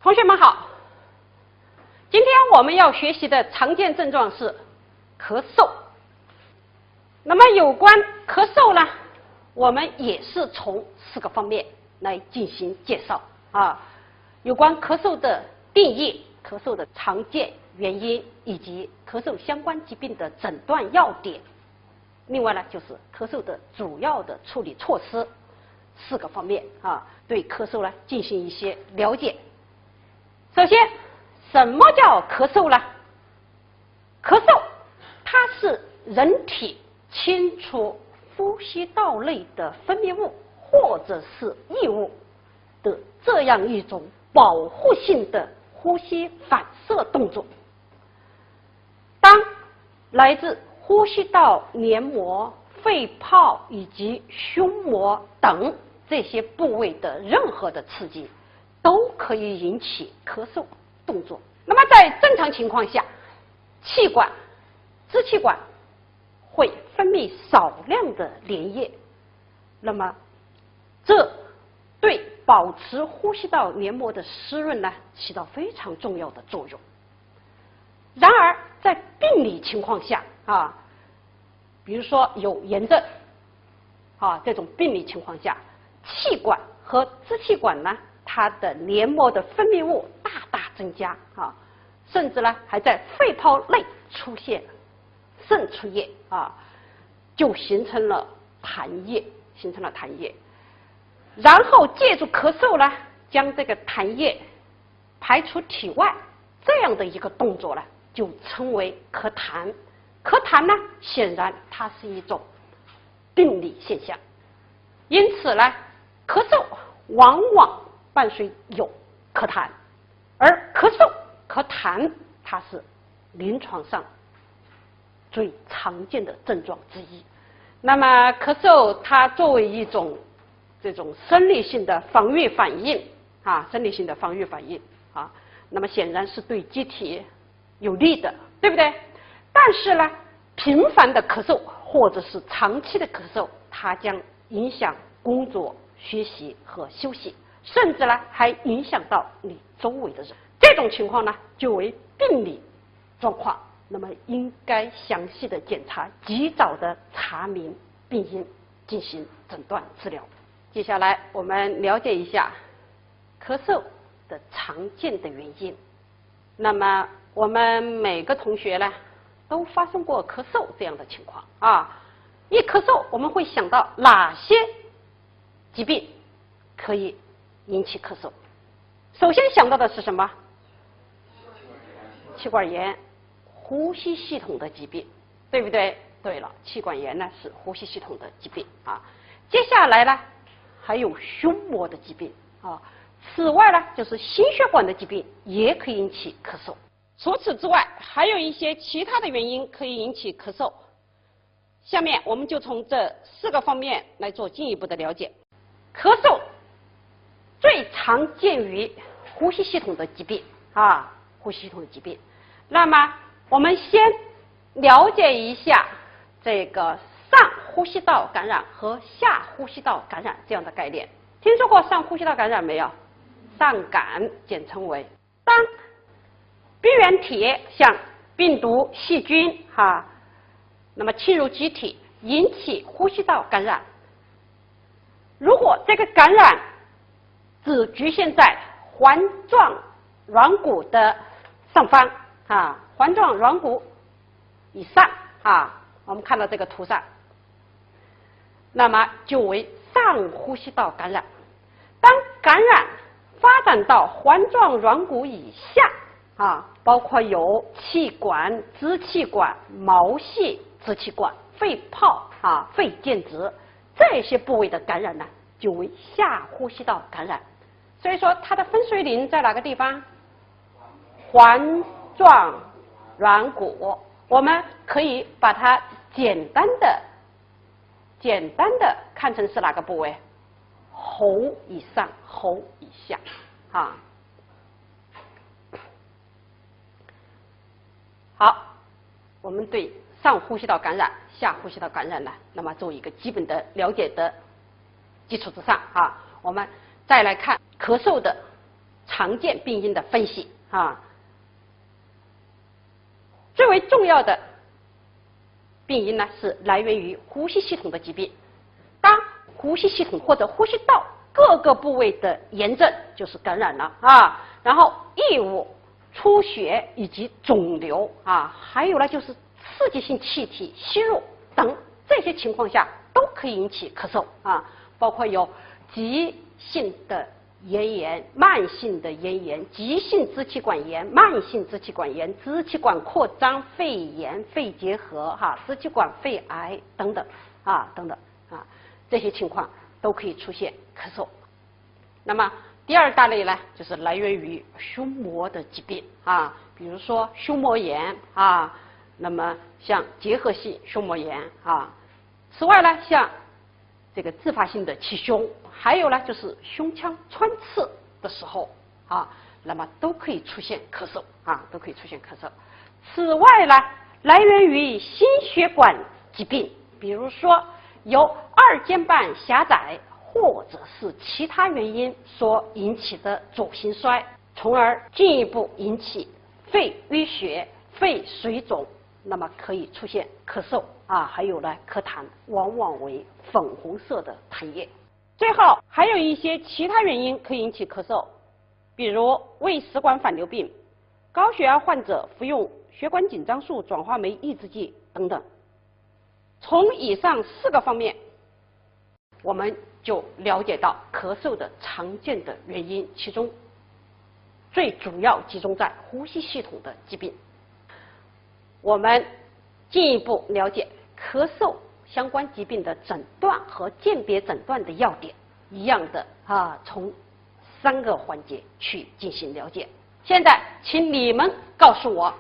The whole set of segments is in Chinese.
同学们好，今天我们要学习的常见症状是咳嗽。那么有关咳嗽呢，我们也是从4个方面来进行介绍啊。有关咳嗽的定义、咳嗽的常见原因以及咳嗽相关疾病的诊断要点。另外呢，就是咳嗽的主要的处理措施，4个方面啊，对咳嗽呢进行一些了解。首先，什么叫咳嗽呢？咳嗽，它是人体清除呼吸道内的分泌物或者是异物的这样一种保护性的呼吸反射动作。当来自呼吸道黏膜、肺泡以及胸膜等这些部位的任何的刺激，都可以引起咳嗽动作。那么在正常情况下，气管、支气管会分泌少量的粘液，那么这对保持呼吸道黏膜的湿润呢，起到非常重要的作用。然而在病理情况下啊，比如说有炎症啊，这种病理情况下，气管和支气管呢，它的黏膜的分泌物大大增加啊，甚至呢还在肺泡内出现渗出液啊，就形成了痰液，然后借助咳嗽呢，将这个痰液排出体外，这样的一个动作呢，就称为咳痰。咳痰呢，显然它是一种病理现象，因此呢，咳嗽往往伴随有咳痰，而咳嗽、咳痰它是临床上最常见的症状之一。那么咳嗽它作为一种这种生理性的防御反应啊，那么显然是对机体有利的，对不对？但是呢，频繁的咳嗽或者是长期的咳嗽，它将影响工作、学习和休息，甚至呢还影响到你周围的人。这种情况呢，就为病理状况，那么应该详细的检查，及早的查明病因，进行诊断治疗。接下来我们了解一下咳嗽的常见的原因。那么我们每个同学呢，都发生过咳嗽这样的情况啊。一咳嗽，我们会想到哪些疾病可以引起咳嗽？首先想到的是什么？气管炎、呼吸系统的疾病，对不对？对了，气管炎呢是呼吸系统的疾病啊。接下来呢，还有胸膜的疾病啊。此外呢，就是心血管的疾病也可以引起咳嗽。除此之外，还有一些其他的原因可以引起咳嗽。下面我们就从这4个方面来做进一步的了解。咳嗽最常见于呼吸系统的疾病啊，那么我们先了解一下这个上呼吸道感染和下呼吸道感染这样的概念。听说过上呼吸道感染没有？上感简称为，当病原体像病毒、细菌那么侵入机体，引起呼吸道感染。如果这个感染只局限在环状软骨的上方环状软骨以上我们看到这个图上，那么就为上呼吸道感染。当感染发展到环状软骨以下包括有气管、支气管、毛细支气管、肺泡肺间质这些部位的感染呢，就为下呼吸道感染。所以说它的分水岭在哪个地方？环状软骨，我们可以把它简单的看成是哪个部位？喉以上、喉以下好，我们对上呼吸道感染、下呼吸道感染呢，那么做一个基本的了解的基础之上我们再来看咳嗽的常见病因的分析啊。最为重要的病因呢是来源于呼吸系统的疾病。当呼吸系统或者呼吸道各个部位的炎症就是感染了啊，然后异物、出血以及肿瘤啊，还有呢就是刺激性气体吸入等这些情况下都可以引起咳嗽啊，包括有急性的咽炎、慢性的咽炎、急性支气管炎、慢性支气管炎、支气管扩张、肺炎、肺结核支气管肺癌等等等等这些情况都可以出现咳嗽。那么第二大类呢，就是来源于胸膜的疾病比如说胸膜炎那么像结核性胸膜炎此外呢，像这个自发性的气胸，还有呢就是胸腔穿刺的时候那么都可以出现咳嗽都可以出现咳嗽。此外呢，来源于心血管疾病，比如说由二尖瓣狭窄或者是其他原因所引起的左心衰，从而进一步引起肺淤血、肺水肿，那么可以出现咳嗽还有呢咳痰，往往为粉红色的痰液。最后还有一些其他原因可以引起咳嗽，比如胃食管反流病、高血压患者服用血管紧张素转化酶抑制剂等等。从以上4个方面，我们就了解到咳嗽的常见的原因，其中最主要集中在呼吸系统的疾病。我们进一步了解咳嗽相关疾病的诊断和鉴别诊断的要点，一样的从3个环节去进行了解。现在请你们告诉我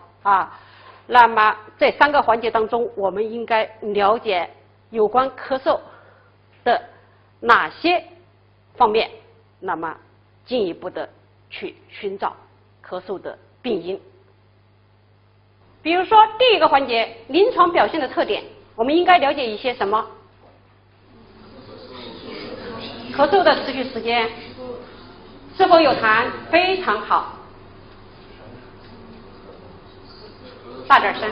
那么这3个环节当中，我们应该了解有关咳嗽的哪些方面，那么进一步的去寻找咳嗽的病因。比如说第一个环节，临床表现的特点，我们应该了解一些什么？咳嗽的持续时间，是否有痰？非常好，大点声。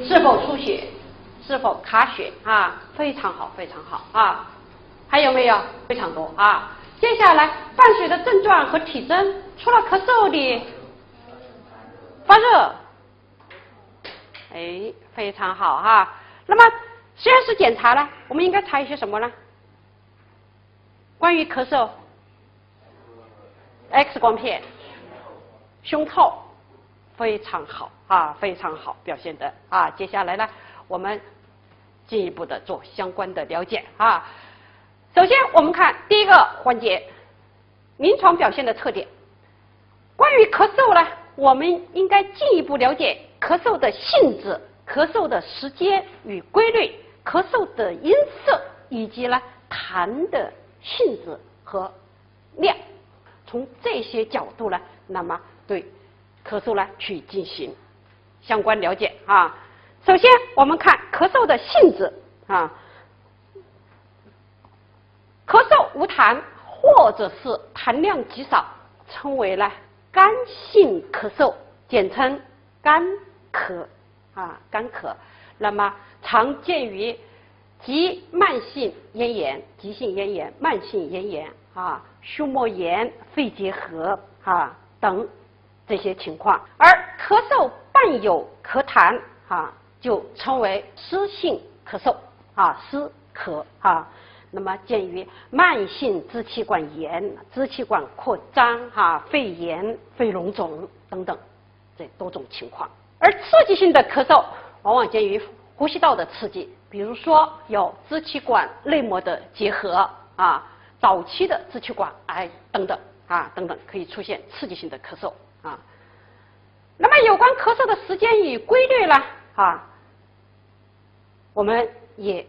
是否出血？是否卡血非常好，非常好还有没有？非常多接下来伴随的症状和体征，除了咳嗽的发热，非常好那么实验室检查呢，我们应该查一些什么呢？关于咳嗽 X 光片、胸透，非常好非常好表现的接下来呢，我们进一步的做相关的了解首先我们看第一个环节，临床表现的特点。关于咳嗽呢，我们应该进一步了解咳嗽的性质、咳嗽的时间与规律、咳嗽的音色，以及呢痰的性质和量。从这些角度呢，那么对咳嗽呢去进行相关了解首先我们看咳嗽的性质咳嗽无痰或者是痰量极少，称为呢干性咳嗽，简称干咳干咳。那么常见于急慢性咽炎、急性咽炎、慢性咽炎胸膜炎、肺结核等这些情况。而咳嗽伴有咳痰就称为湿性咳嗽湿咳那么见于慢性支气管炎、支气管扩张肺炎、肺脓肿等等这多种情况。而刺激性的咳嗽往往见于呼吸道的刺激，比如说有支气管内膜的结核早期的支气管癌等等等等，可以出现刺激性的咳嗽那么有关咳嗽的时间与规律呢我们也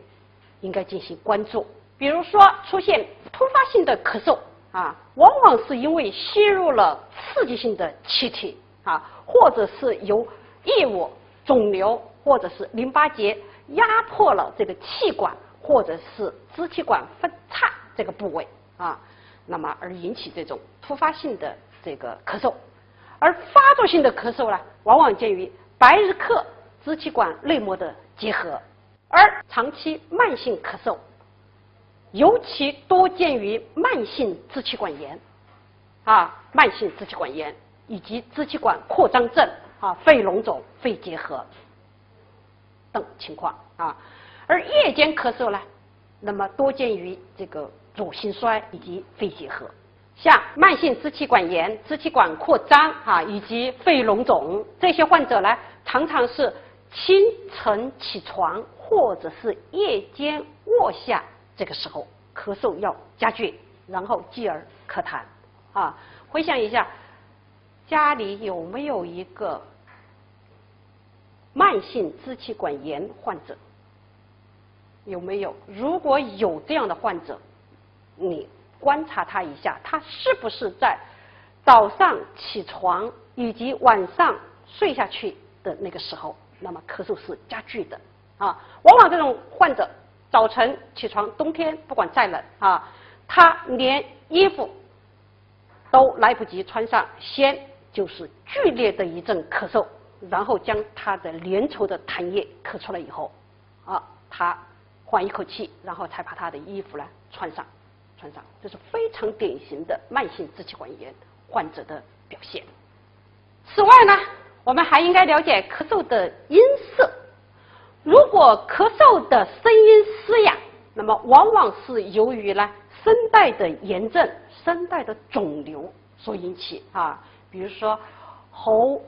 应该进行关注。比如说出现突发性的咳嗽往往是因为吸入了刺激性的气体或者是由异物、肿瘤或者是淋巴结压迫了这个气管或者是支气管分叉这个部位那么而引起这种突发性的这个咳嗽，而发作性的咳嗽呢，往往见于百日咳支气管内膜的结核，而长期慢性咳嗽尤其多见于慢性支气管炎慢性支气管炎以及支气管扩张症肺脓肿、肺结核等情况而夜间咳嗽呢，那么多见于这个左心衰以及肺结核。像慢性支气管炎、支气管扩张以及肺脓肿这些患者呢，常常是清晨起床或者是夜间卧下这个时候咳嗽要加剧，然后继而咳痰回想一下，家里有没有一个慢性支气管炎患者？有没有？如果有这样的患者，你观察他一下，他是不是在早上起床以及晚上睡下去的那个时候，那么咳嗽是加剧的往往这种患者早晨起床，冬天不管再冷他连衣服都来不及穿上，先就是剧烈的一阵咳嗽，然后将他的粘稠的痰液咳出来以后他缓一口气，然后才把他的衣服呢穿上，这是非常典型的慢性支气管炎患者的表现。此外呢，我们还应该了解咳嗽的音色。如果咳嗽的声音嘶哑，那么往往是由于呢声带的炎症、声带的肿瘤所引起比如说喉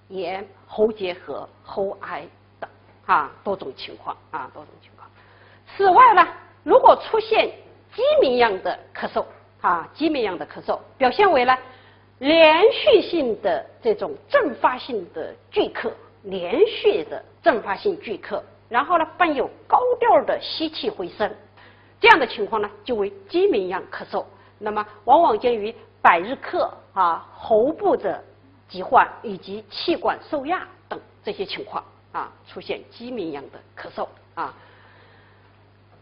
炎、喉结核、喉癌等多种情况。此外呢，如果出现鸡鸣样的咳嗽鸡鸣样的咳嗽表现为呢连续性的这种阵发性的巨咳，连续的阵发性巨咳，然后呢伴有高调的吸气回声，这样的情况呢就为鸡鸣样咳嗽。那么往往见于百日咳喉部的疾患以及气管受压等这些情况出现鸡鸣样的咳嗽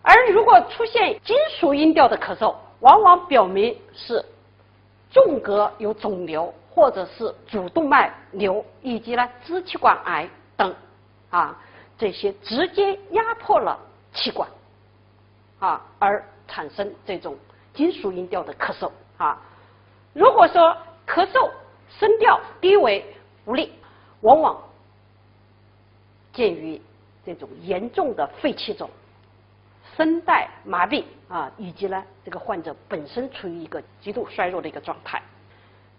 而如果出现金属音调的咳嗽，往往表明是纵隔有肿瘤，或者是主动脉瘤以及呢支气管癌等这些直接压迫了气管而产生这种金属音调的咳嗽如果说咳嗽声调低微无力，往往见于这种严重的肺气肿、声带麻痹以及呢这个患者本身处于一个极度衰弱的一个状态。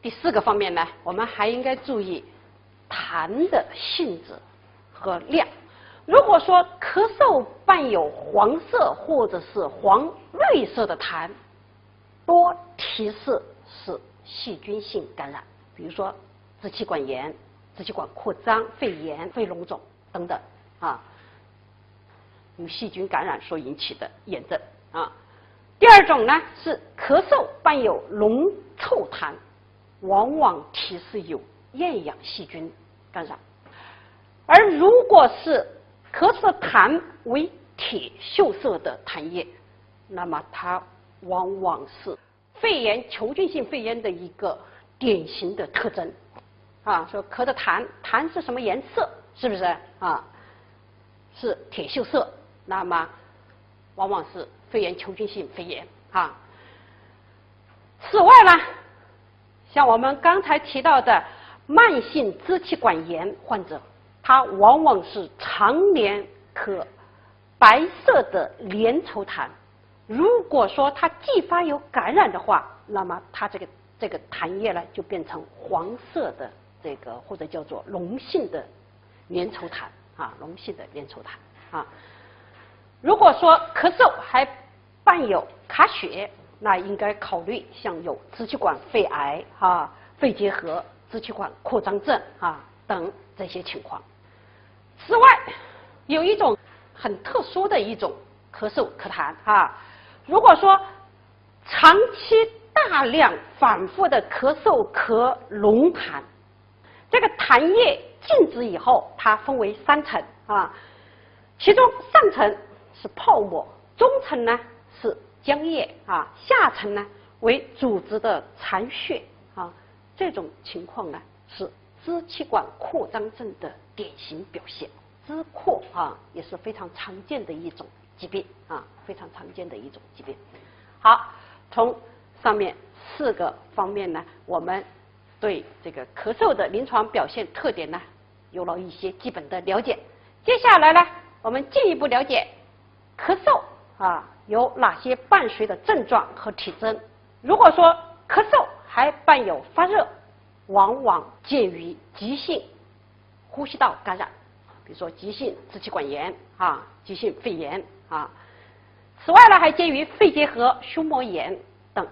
第四个方面呢，我们还应该注意痰的性质和量。如果说咳嗽伴有黄色或者是黄绿色的痰，多提示是细菌性感染，比如说支气管炎、支气管扩张、肺炎、肺脓肿等等由细菌感染所引起的炎症第二种呢是咳嗽伴有浓臭痰，往往提示有厌氧细菌感染。而如果是咳嗽痰为铁锈色的痰液，那么它往往是肺炎、球菌性肺炎的一个典型的特征说咳的痰是什么颜色？是不是是铁锈色？那么往往是肺炎、球菌性肺炎此外呢，像我们刚才提到的慢性支气管炎患者，他往往是常年咳白色的粘稠痰。如果说他继发有感染的话，那么他这个痰液呢就变成黄色的这个或者叫做脓性的粘稠痰脓性的粘稠痰如果说咳嗽还伴有卡血，那应该考虑像有支气管肺癌肺结核、支气管扩张症等这些情况。此外，有一种很特殊的一种咳嗽咳痰如果说长期大量反复的咳嗽咳浓痰，这个痰液静止以后，它分为3层其中上层是泡沫，中层呢是浆液下层呢为组织的残血啊，这种情况呢是支气管扩张症的典型表现。支扩啊也是非常常见的一种疾病啊，非常常见的一种疾病。好，从上面4个方面呢，我们对这个咳嗽的临床表现特点呢有了一些基本的了解。接下来呢，我们进一步了解咳嗽啊有哪些伴随的症状和体征。如果说咳嗽还伴有发热，往往见于急性呼吸道感染，比如说急性支气管炎啊、急性肺炎啊。此外呢，还见于肺结核、胸膜炎等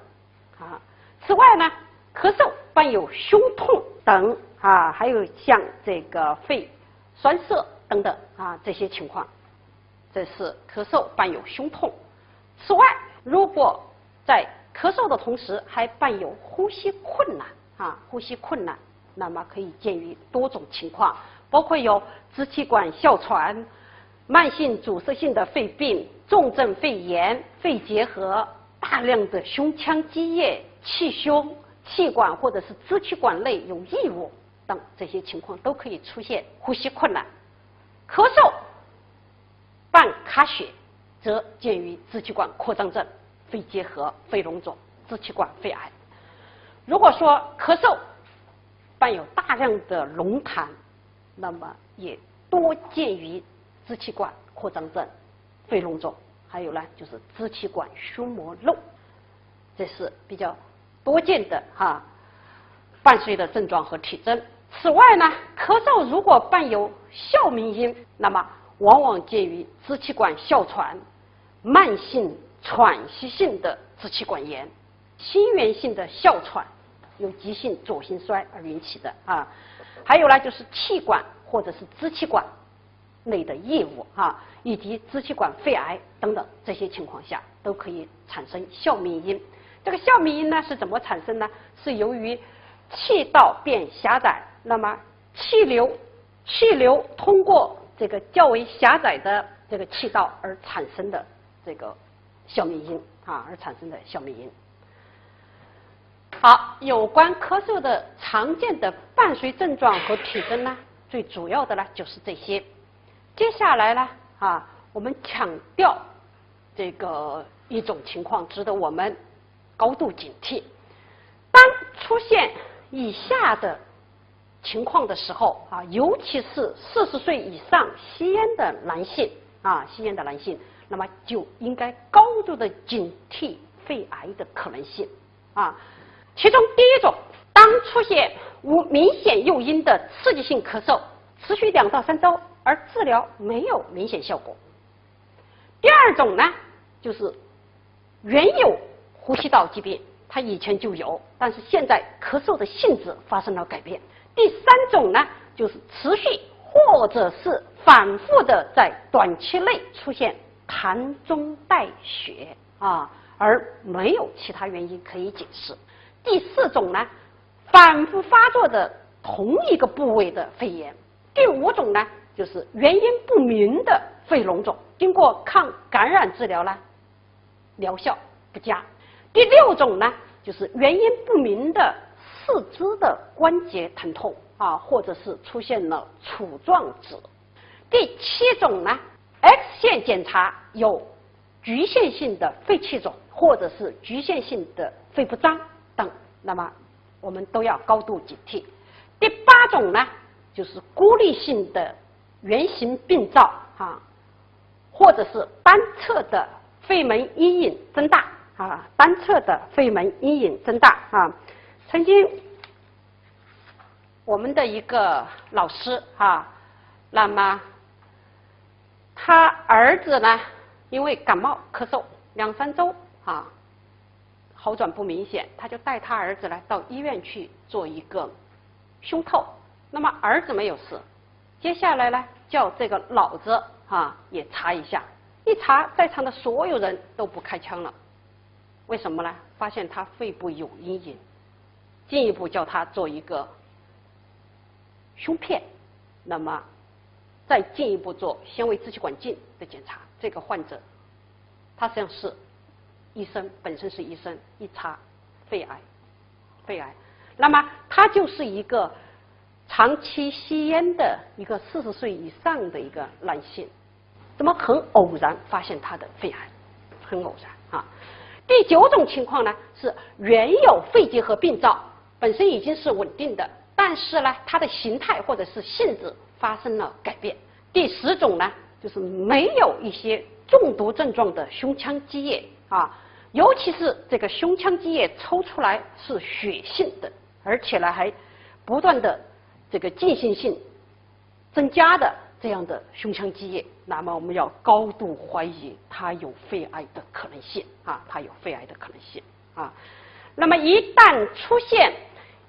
啊。此外呢，咳嗽伴有胸痛等啊，还有像这个肺栓塞等等啊这些情况，这是咳嗽伴有胸痛。此外，如果在咳嗽的同时还伴有呼吸困难啊，呼吸困难，那么可以见于多种情况，包括有支气管哮喘、慢性阻塞性的肺病、重症肺炎、肺结核、大量的胸腔积液、气胸、气管或者是支气管内有异物等这些情况都可以出现呼吸困难。咳嗽伴卡血，则见于支气管扩张症、肺结核、肺脓肿、支气管肺癌。如果说咳嗽伴有大量的浓痰，那么也多见于支气管扩张症、肺脓肿，还有呢就是支气管胸膜瘘，这是比较多见的伴随的症状和体征。此外呢，咳嗽如果伴有哮鸣音，那么往往见于支气管哮喘、慢性喘息性的支气管炎、心源性的哮喘，由急性左心衰而引起的啊。还有呢，就是气管或者是支气管内的异物啊，以及支气管肺癌等等这些情况下，都可以产生哮鸣音。这个哮鸣音呢是怎么产生呢？是由于气道变狭窄，那么气流通过这个较为狭窄的这个气道而产生的这个哮鸣音啊，而产生的哮鸣音。好，有关咳嗽的常见的伴随症状和体征呢，最主要的呢就是这些。接下来呢我们强调这个一种情况值得我们高度警惕。当出现以下的情况的时候尤其是40岁以上吸烟的男性那么就应该高度的警惕肺癌的可能性其中第一种，当出现无明显诱因的刺激性咳嗽，持续2到3周，而治疗没有明显效果。第二种呢，就是原有呼吸道疾病，它以前就有，但是现在咳嗽的性质发生了改变。第三种呢，就是持续或者是反复的在短期内出现痰中带血而没有其他原因可以解释。第四种呢，反复发作的同一个部位的肺炎。第五种呢，就是原因不明的肺脓肿，经过抗感染治疗呢，疗效不佳。第六种呢，就是原因不明的四肢的关节疼痛或者是出现了杵状指。第七种呢 ，X 线检查有局限性的肺气肿或者是局限性的肺不张等，那么我们都要高度警惕。第八种呢，就是孤立性的圆形病灶或者是单侧的肺门阴影增大单侧的肺门阴影增大曾经我们的一个老师那么他儿子呢，因为感冒咳嗽2、3周好转不明显，他就带他儿子呢到医院去做一个胸透，那么儿子没有事，接下来呢叫这个老子也查一下，一查在场的所有人都不开枪了，为什么呢？发现他肺部有阴影，进一步叫他做一个胸片，那么再进一步做纤维支气管镜的检查。这个患者他实际上是医生，本身是医生，一查肺癌。那么他就是一个长期吸烟的一个40岁以上的一个男性，怎么很偶然发现他的肺癌，很偶然啊。第9种情况呢是原有肺结核病灶本身已经是稳定的，但是呢它的形态或者是性质发生了改变。第10种呢就是没有一些中毒症状的胸腔积液啊，尤其是这个胸腔积液抽出来是血性的，而且呢还不断的这个进行性增加的这样的胸腔积液，那么我们要高度怀疑它有肺癌的可能性啊，它有肺癌的可能性啊。那么一旦出现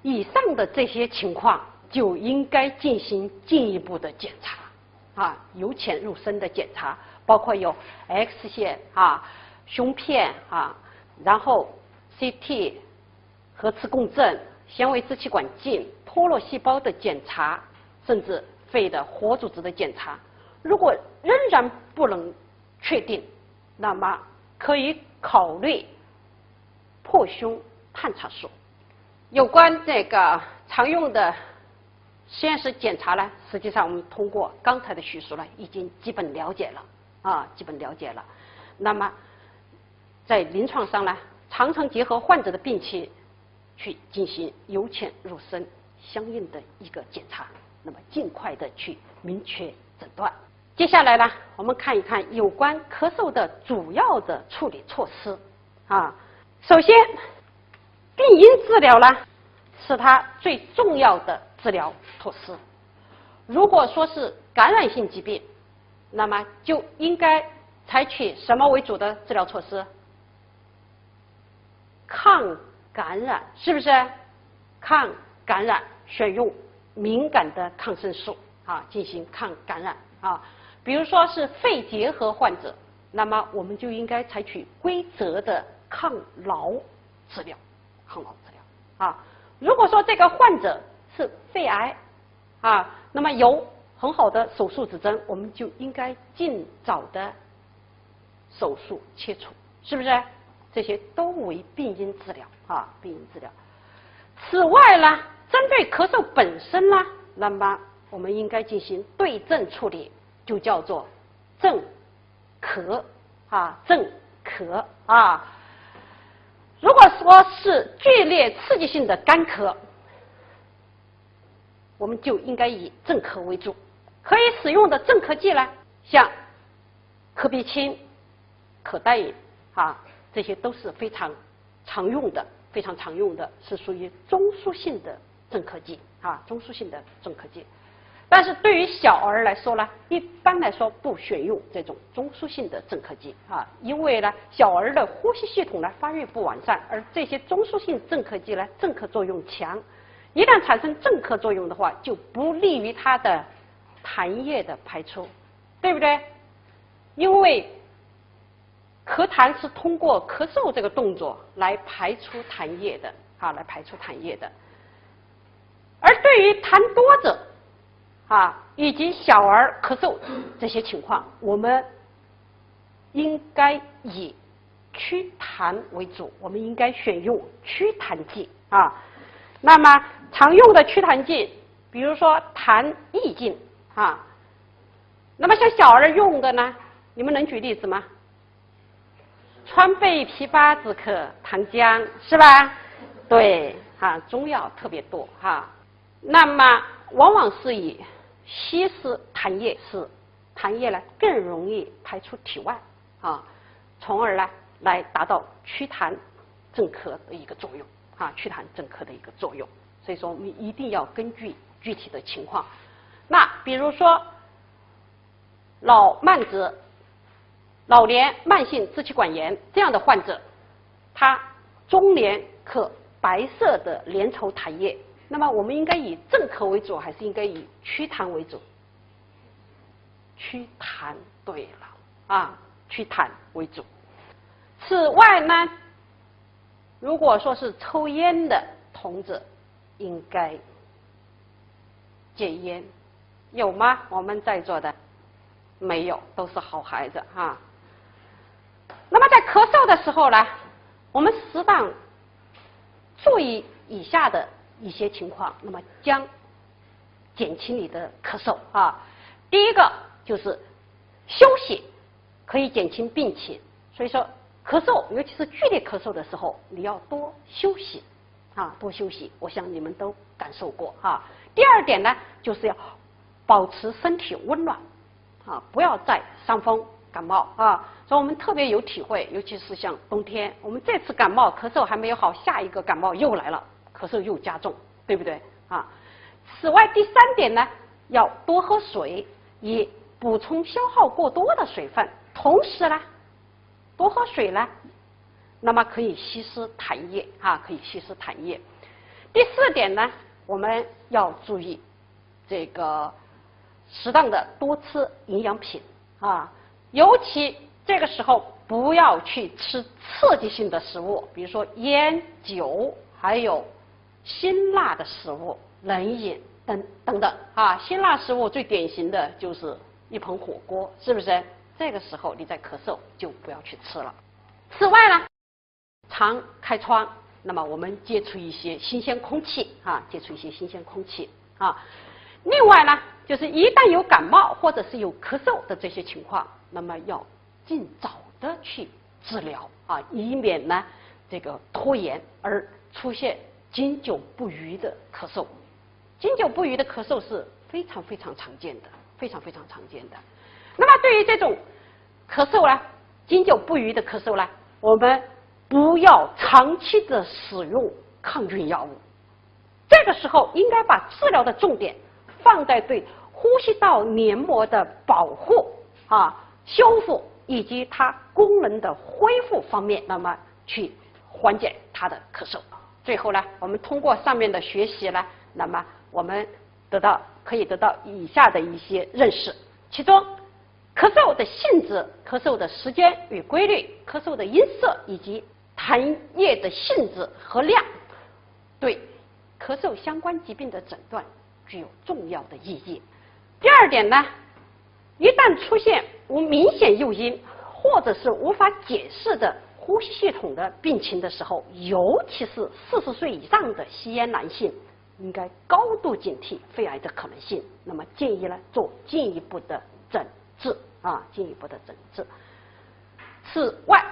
以上的这些情况，就应该进行进一步的检查啊，由浅入深的检查，包括有 X 线啊、胸片啊，然后 CT、核磁共振、纤维支气管镜、脱落细胞的检查，甚至肺的活组织的检查。如果仍然不能确定，那么可以考虑破胸探查术。有关这个常用的实验室检查呢，实际上我们通过刚才的叙述呢，已经基本了解了。那么在临床上呢，常常结合患者的病情去进行由浅入深相应的一个检查，那么尽快的去明确诊断。接下来呢，我们看一看有关咳嗽的主要的处理措施啊。首先，病因治疗呢是它最重要的治疗措施。如果说是感染性疾病，那么就应该采取什么为主的治疗措施？抗感染，是不是？抗感染，选用敏感的抗生素啊，进行抗感染啊。比如说是肺结核患者，那么我们就应该采取规则的抗痨治疗，啊。如果说这个患者是肺癌啊，那么有很好的手术指征，我们就应该尽早的手术切除，是不是？这些都为病因治疗啊，病因治疗。此外呢，针对咳嗽本身呢，那么我们应该进行对症处理，就叫做镇咳啊，镇咳啊。如果说是剧烈刺激性的干咳，我们就应该以镇咳为主。可以使用的镇咳剂呢，像可必清、可待饮啊，这些都是非常常用的，是属于中枢性的镇咳剂啊，中枢性的镇咳剂。但是对于小儿来说呢，一般来说不选用这种中枢性的镇咳剂啊，因为呢小儿的呼吸系统呢发育不完善，而这些中枢性镇咳剂呢镇咳作用强，一旦产生镇咳作用的话，就不利于它的痰液的排出，对不对？因为咳痰是通过咳嗽这个动作来排出痰液的啊，来排出痰液的。而对于痰多者啊，以及小儿咳嗽这些情况，我们应该以祛痰为主，我们应该选用祛痰剂啊。那么常用的祛痰剂，比如说痰抑净啊。那么像小儿用的呢，你们能举例子吗？川贝枇杷止咳糖浆是吧？对啊，中药特别多哈。那么往往是以稀释痰液，使痰液呢更容易排出体外啊，从而呢来达到祛痰镇咳的一个作用啊，祛痰镇咳的一个作用。所以说我们一定要根据具体的情况。那比如说老年慢性支气管炎这样的患者，他中年咳白色的粘稠痰液，那么我们应该以镇咳为主，还是应该以祛痰为主？祛痰，对了啊，祛痰为主。此外呢，如果说是抽烟的同志，应该戒烟，有吗？我们在座的没有，都是好孩子啊。那么在咳嗽的时候呢，我们适当注意以下的一些情况，那么将减轻你的咳嗽啊。第一个就是休息可以减轻病情，所以说咳嗽，尤其是剧烈咳嗽的时候，你要多休息啊，多休息。我想你们都感受过啊。第二点呢，就是要保持身体温暖啊，不要再伤风感冒啊。所以我们特别有体会，尤其是像冬天，我们这次感冒咳嗽还没有好，下一个感冒又来了，咳嗽又加重，对不对啊？此外，第三点呢，要多喝水，以补充消耗过多的水分。同时呢，多喝水呢，那么可以稀释痰液啊，可以稀释痰液。第四点呢，我们要注意这个适当的多吃营养品啊，尤其这个时候不要去吃刺激性的食物，比如说烟、酒，还有辛辣的食物、冷饮等等啊。辛辣食物最典型的就是一盆火锅，是不是？这个时候你在咳嗽就不要去吃了。此外呢，常开窗，那么我们接触一些新鲜空气啊，接触一些新鲜空气啊。另外呢，就是一旦有感冒或者是有咳嗽的这些情况，那么要尽早的去治疗啊，以免呢这个拖延而出现经久不愈的咳嗽。经久不愈的咳嗽是非常非常常见的，非常非常常见的。那么对于这种咳嗽呢，经久不愈的咳嗽呢，我们不要长期的使用抗菌药物。这个时候应该把治疗的重点放在对呼吸道黏膜的保护啊、修复以及它功能的恢复方面，那么去缓解它的咳嗽。最后呢，我们通过上面的学习呢，那么我们可以得到以下的一些认识，其中咳嗽的性质、咳嗽的时间与规律、咳嗽的音色以及痰液的性质和量，对咳嗽相关疾病的诊断具有重要的意义。第二点呢，一旦出现无明显诱因或者是无法解释的呼吸系统的病情的时候，尤其是40岁以上的吸烟男性，应该高度警惕肺癌的可能性。那么建议呢，做进一步的诊治啊，进一步的诊治。此外，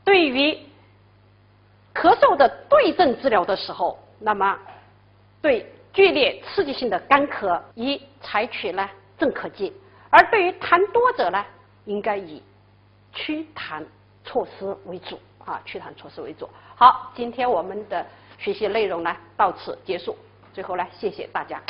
对于咳嗽的对症治疗的时候，那么对剧烈刺激性的干咳，宜采取呢镇咳剂；而对于痰多者呢，应该以祛痰措施为主啊，祛痰措施为主。好，今天我们的学习内容呢到此结束。最后呢，谢谢大家。